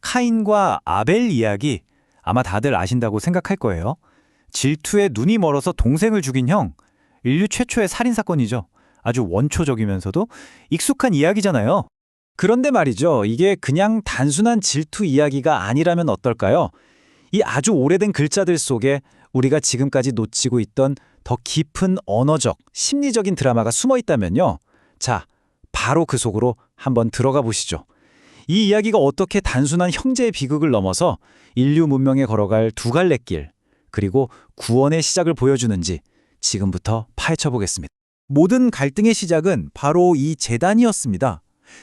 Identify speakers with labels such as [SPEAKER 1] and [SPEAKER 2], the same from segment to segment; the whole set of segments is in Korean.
[SPEAKER 1] 카인과 아벨 이야기 아마 다들 아신다고 생각할 거예요. 질투에 눈이 멀어서 동생을 죽인 형, 인류 최초의 살인사건이죠. 아주 원초적이면서도 익숙한 이야기잖아요. 그런데 말이죠. 이게 그냥 단순한 질투 이야기가 아니라면 어떨까요? 이 아주 오래된 글자들 속에 우리가 지금까지 놓치고 있던 더 깊은 언어적, 심리적인 드라마가 숨어 있다면요. 자, 바로 그 속으로 한번 들어가 보시죠. 이 이야기가 어떻게 단순한 형제의 비극을 넘어서 인류 문명에 걸어갈 두 갈래 길, 그리고 구원의 시작을 보여주는지 지금부터 파헤쳐 보겠습니다. 모든 갈등의 시작은 바로 이 제단이었습니다.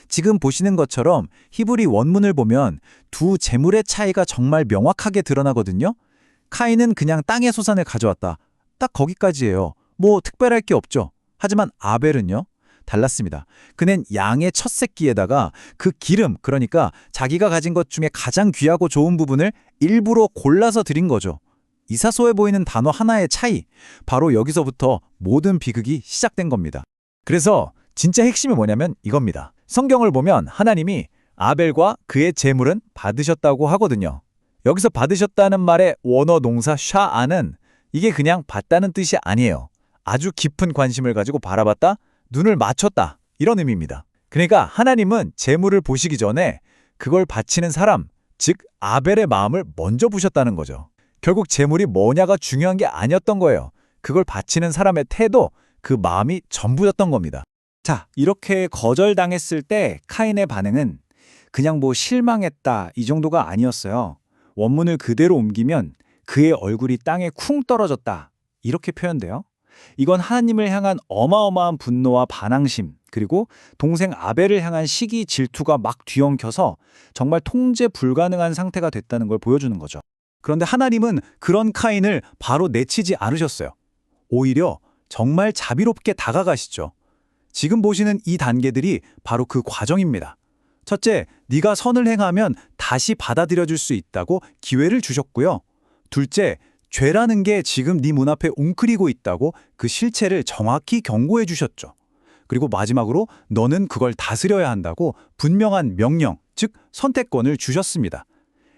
[SPEAKER 1] 지금 보시는 것처럼 히브리 원문을 보면 두 재물의 차이가 정말 명확하게 드러나거든요. 카인은 그냥 땅의 소산을 가져왔다. 딱 거기까지예요. 뭐 특별할 게 없죠. 하지만 아벨은요? 달랐습니다. 그는 양의 첫 새끼에다가 그 기름, 그러니까 자기가 가진 것 중에 가장 귀하고 좋은 부분을 일부러 골라서 드린 거죠. 이사소해 보이는 단어 하나의 차이, 바로 여기서부터 모든 비극이 시작된 겁니다. 그래서 진짜 핵심이 뭐냐면 이겁니다. 성경을 보면 하나님이 아벨과 그의 제물은 받으셨다고 하거든요. 여기서 받으셨다는 말의 원어 동사 샤아는 이게 그냥 봤다는 뜻이 아니에요. 아주 깊은 관심을 가지고 바라봤다, 눈을 맞췄다, 이런 의미입니다. 그러니까 하나님은 제물을 보시기 전에 그걸 바치는 사람, 즉 아벨의 마음을 먼저 보셨다는 거죠. 결국 제물이 뭐냐가 중요한 게 아니었던 거예요. 그걸 바치는 사람의 태도, 그 마음이 전부였던 겁니다. 자, 이렇게 거절당했을 때 카인의 반응은 그냥 뭐 실망했다 이 정도가 아니었어요. 원문을 그대로 옮기면 그의 얼굴이 땅에 쿵 떨어졌다 이렇게 표현돼요. 이건 하나님을 향한 어마어마한 분노와 반항심, 그리고 동생 아벨을 향한 시기, 질투가 막 뒤엉켜서 정말 통제 불가능한 상태가 됐다는 걸 보여주는 거죠. 그런데 하나님은 그런 카인을 바로 내치지 않으셨어요. 오히려 정말 자비롭게 다가가시죠. 지금 보시는 이 단계들이 바로 그 과정입니다. 첫째, 네가 선을 행하면 다시 받아들여줄 수 있다고 기회를 주셨고요. 둘째, 죄라는 게 지금 네 문 앞에 웅크리고 있다고 그 실체를 정확히 경고해 주셨죠. 그리고 마지막으로 너는 그걸 다스려야 한다고 분명한 명령, 즉 선택권을 주셨습니다.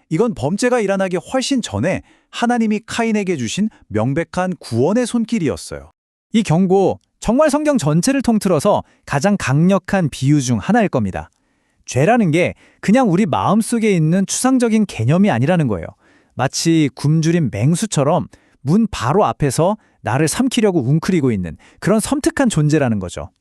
[SPEAKER 1] 이건 범죄가 일어나기 훨씬 전에 하나님이 카인에게 주신 명백한 구원의 손길이었어요. 이 경고, 정말 성경 전체를 통틀어서 가장 강력한 비유 중 하나일 겁니다. 죄라는 게 그냥 우리 마음속에 있는 추상적인 개념이 아니라는 거예요. 마치 굶주린 맹수처럼 문 바로 앞에서 나를 삼키려고 웅크리고 있는 그런 섬뜩한 존재라는 거죠.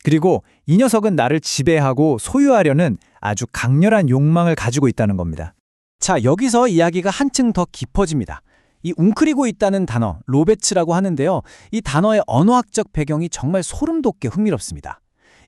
[SPEAKER 1] 그리고 이 녀석은 나를 지배하고 소유하려는 아주 강렬한 욕망을 가지고 있다는 겁니다. 자, 여기서 이야기가 한층 더 깊어집니다. 이 웅크리고 있다는 단어, 로베츠라고 하는데요. 이 단어의 언어학적 배경이 정말 소름 돋게 흥미롭습니다.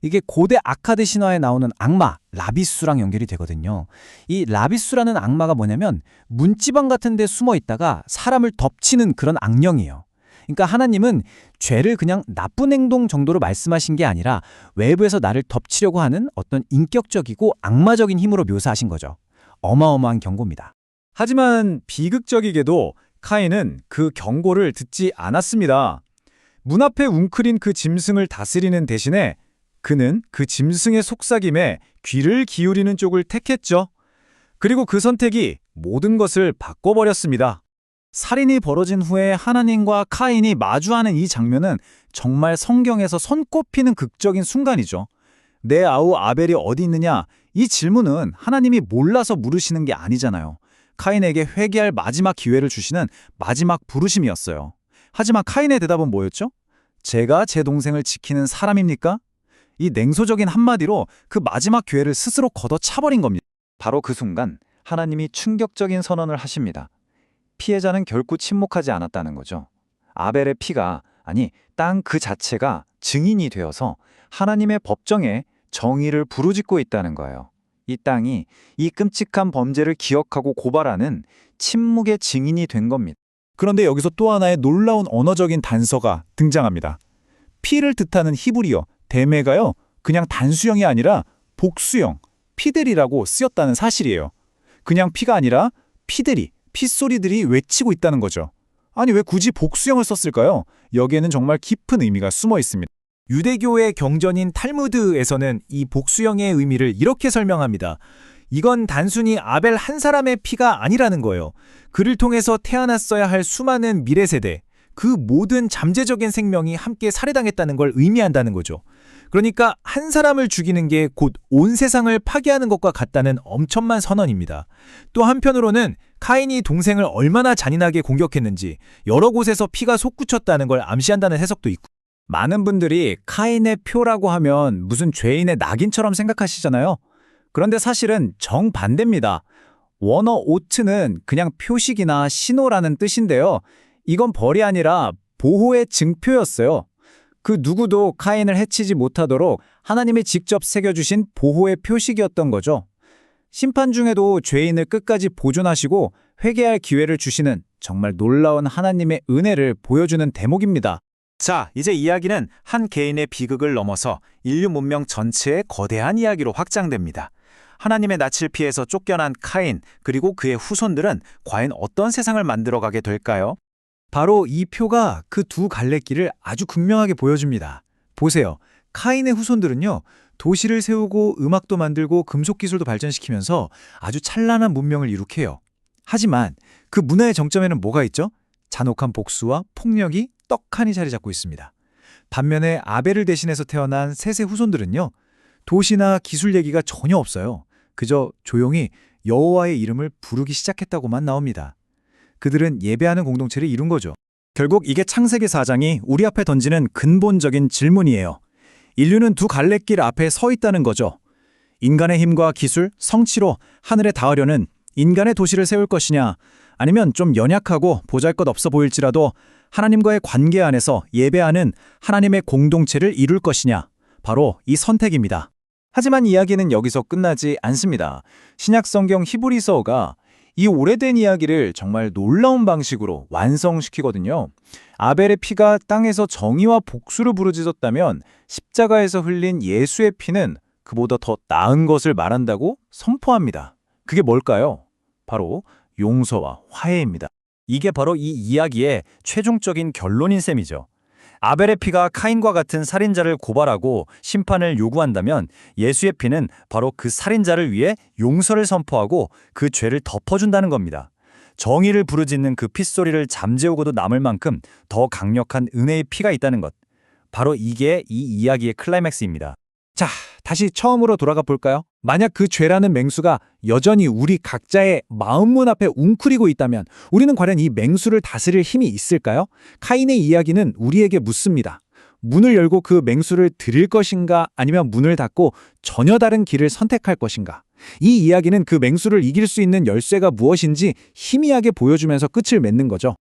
[SPEAKER 1] 이게 고대 아카드 신화에 나오는 악마, 라비수랑 연결이 되거든요. 이 라비수라는 악마가 뭐냐면 문지방 같은 데 숨어 있다가 사람을 덮치는 그런 악령이에요. 그러니까 하나님은 죄를 그냥 나쁜 행동 정도로 말씀하신 게 아니라 외부에서 나를 덮치려고 하는 어떤 인격적이고 악마적인 힘으로 묘사하신 거죠. 어마어마한 경고입니다. 하지만 비극적이게도 카인은 그 경고를 듣지 않았습니다. 문 앞에 웅크린 그 짐승을 다스리는 대신에 그는 그 짐승의 속삭임에 귀를 기울이는 쪽을 택했죠. 그리고 그 선택이 모든 것을 바꿔버렸습니다. 살인이 벌어진 후에 하나님과 카인이 마주하는 이 장면은 정말 성경에서 손꼽히는 극적인 순간이죠. 내 아우 아벨이 어디 있느냐? 이 질문은 하나님이 몰라서 물으시는 게 아니잖아요. 카인에게 회개할 마지막 기회를 주시는 마지막 부르심이었어요. 하지만 카인의 대답은 뭐였죠? 제가 제 동생을 지키는 사람입니까? 이 냉소적인 한마디로 그 마지막 기회를 스스로 걷어차버린 겁니다. 바로 그 순간 하나님이 충격적인 선언을 하십니다. 피해자는 결코 침묵하지 않았다는 거죠. 아벨의 피가, 아니 땅 그 자체가 증인이 되어서 하나님의 법정에 정의를 부르짖고 있다는 거예요. 이 땅이 이 끔찍한 범죄를 기억하고 고발하는 침묵의 증인이 된 겁니다. 그런데 여기서 또 하나의 놀라운 언어적인 단서가 등장합니다. 피를 뜻하는 히브리어 데메가요, 그냥 단수형이 아니라 복수형, 피들이라고 쓰였다는 사실이에요. 그냥 피가 아니라 피들이, 핏소리들이 외치고 있다는 거죠. 아니 왜 굳이 복수형을 썼을까요? 여기에는 정말 깊은 의미가 숨어 있습니다. 유대교의 경전인 탈무드에서는 이 복수형의 의미를 이렇게 설명합니다.
[SPEAKER 2] 이건 단순히 아벨 한 사람의 피가 아니라는 거예요. 그를 통해서 태어났어야 할 수많은 미래 세대, 그 모든 잠재적인 생명이 함께 살해당했다는 걸 의미한다는 거죠. 그러니까 한 사람을 죽이는 게 곧 온 세상을 파괴하는 것과 같다는 엄청난 선언입니다. 또 한편으로는 카인이 동생을 얼마나 잔인하게 공격했는지 여러 곳에서 피가 솟구쳤다는 걸 암시한다는 해석도 있고.
[SPEAKER 1] 많은 분들이 카인의 표라고 하면 무슨 죄인의 낙인처럼 생각하시잖아요. 그런데 사실은 정반대입니다. 원어 오트는 그냥 표식이나 신호라는 뜻인데요. 이건 벌이 아니라 보호의 증표였어요. 그 누구도 카인을 해치지 못하도록 하나님이 직접 새겨주신 보호의 표식이었던 거죠. 심판 중에도 죄인을 끝까지 보존하시고 회개할 기회를 주시는 정말 놀라운 하나님의 은혜를 보여주는 대목입니다.
[SPEAKER 3] 자, 이제 이야기는 한 개인의 비극을 넘어서 인류 문명 전체의 거대한 이야기로 확장됩니다. 하나님의 낯을 피해서 쫓겨난 카인, 그리고 그의 후손들은 과연 어떤 세상을 만들어가게 될까요?
[SPEAKER 2] 바로 이 표가 그 두 갈래길을 아주 극명하게 보여줍니다. 보세요. 카인의 후손들은요, 도시를 세우고 음악도 만들고 금속 기술도 발전시키면서 아주 찬란한 문명을 이룩해요. 하지만 그 문화의 정점에는 뭐가 있죠? 잔혹한 복수와 폭력이 떡하니 자리 잡고 있습니다. 반면에 아벨을 대신해서 태어난 셋의 후손들은요, 도시나 기술 얘기가 전혀 없어요. 그저 조용히 여호와의 이름을 부르기 시작했다고만 나옵니다. 그들은 예배하는 공동체를 이룬 거죠.
[SPEAKER 1] 결국 이게 창세기 4장이 우리 앞에 던지는 근본적인 질문이에요. 인류는 두 갈래길 앞에 서 있다는 거죠. 인간의 힘과 기술, 성취로 하늘에 닿으려는 인간의 도시를 세울 것이냐, 아니면 좀 연약하고 보잘것없어 보일지라도 하나님과의 관계 안에서 예배하는 하나님의 공동체를 이룰 것이냐, 바로 이 선택입니다. 하지만 이야기는 여기서 끝나지 않습니다. 신약 성경 히브리서가 이 오래된 이야기를 정말 놀라운 방식으로 완성시키거든요. 아벨의 피가 땅에서 정의와 복수를 부르짖었다면 십자가에서 흘린 예수의 피는 그보다 더 나은 것을 말한다고 선포합니다. 그게 뭘까요? 바로 용서와 화해입니다. 이게 바로 이 이야기의 최종적인 결론인 셈이죠. 아벨의 피가 카인과 같은 살인자를 고발하고 심판을 요구한다면 예수의 피는 바로 그 살인자를 위해 용서를 선포하고 그 죄를 덮어준다는 겁니다. 정의를 부르짖는 그 핏소리를 잠재우고도 남을 만큼 더 강력한 은혜의 피가 있다는 것. 바로 이게 이 이야기의 클라이맥스입니다.
[SPEAKER 2] 자, 다시 처음으로 돌아가 볼까요? 만약 그 죄라는 맹수가 여전히 우리 각자의 마음문 앞에 웅크리고 있다면 우리는 과연 이 맹수를 다스릴 힘이 있을까요? 카인의 이야기는 우리에게 묻습니다. 문을 열고 그 맹수를 들일 것인가, 아니면 문을 닫고 전혀 다른 길을 선택할 것인가? 이 이야기는 그 맹수를 이길 수 있는 열쇠가 무엇인지 희미하게 보여주면서 끝을 맺는 거죠.